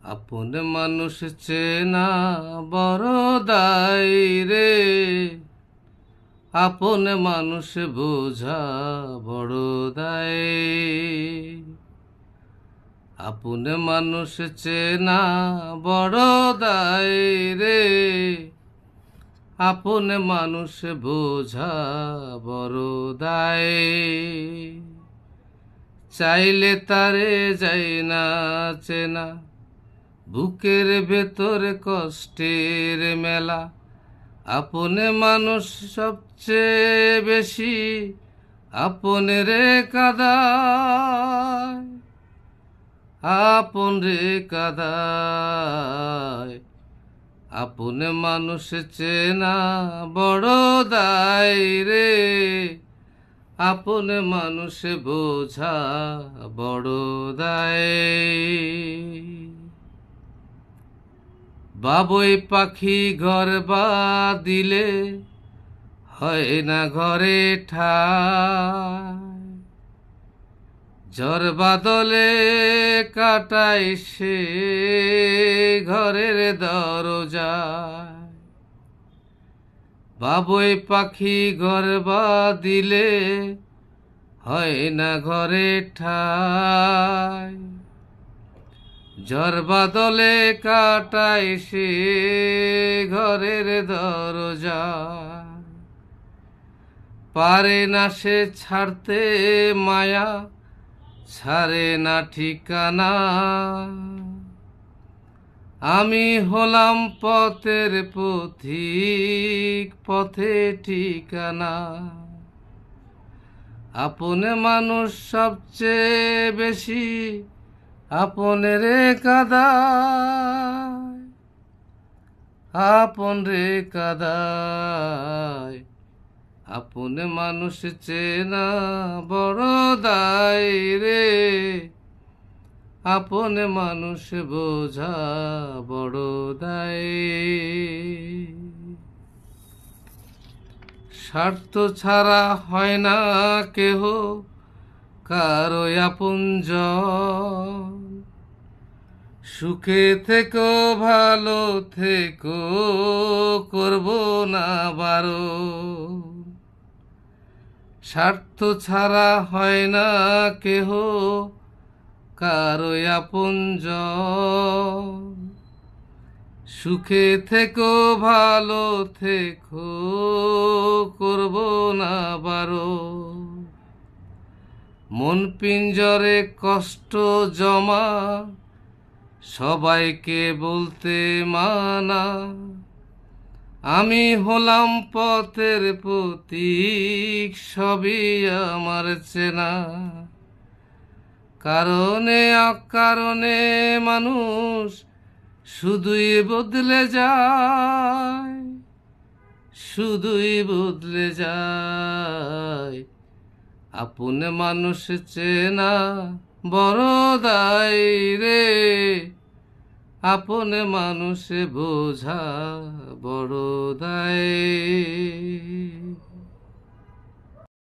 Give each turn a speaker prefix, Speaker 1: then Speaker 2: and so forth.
Speaker 1: আপন মানুষ চেনা বড় দায় রে, আপন মানুষ বোঝা বড় দায়। আপন মানুষ চেনা বড় দায় রে, আপন মানুষ বোঝা বড় দায়। চাইলে তারে যায় না চেনা, বুকের ভেতরে কষ্টের মেলা। আপন মানুষ সবচেয়ে বেশি আপন রে কাদায়, আপন রে কাদায়। আপন মানুষ চেনা বড় দায় রে, আপন মানুষ বোঝা বড় দায়। বাবুই পাখি ঘর দিলে হয় না ঘরে ঠাই, ঝড় বাদলে কাটাই সে ঘরের দরজায়। বাবুই পাখি ঘর দিলে হয় না ঘরে ঠাই, ঝড় বাদলে কাটাই সে ঘরের দরজা। পারে না সে ছাড়তে মায়া, ছাড়ে না ঠিকানা। আমি হলাম পথের পথিক, পথে ঠিকানা। আপন মানুষ সবচেয়ে বেশি আপন রে কাদায়, আপন রে কাদায়। আপন মানুষ চেনা বড় দায় রে, আপন মানুষ বোঝা বড় দায়। স্বার্থ ছাড়া হয় না কেহ কারো আপনজন। সুখে থেকো ভালো থেকো, করব না বারণ। স্বার্থ ছাড়া হয় না কেহ কারো আপনজন। সুখে থেকো ভালো থেকো, করব না বারণ। মন পিঞ্জরে কষ্ট জমা, সবাইকে বলতে মানা। আমি হলাম পথের পথিক, সবই আমার চেনা। কারণে অকারণে মানুষ শুধুই বদলে যায়, শুধুই বদলে যায়। আপন মানুষ চেনা বড় দায় রে, আপন মানুষ বোঝা বড় দায়।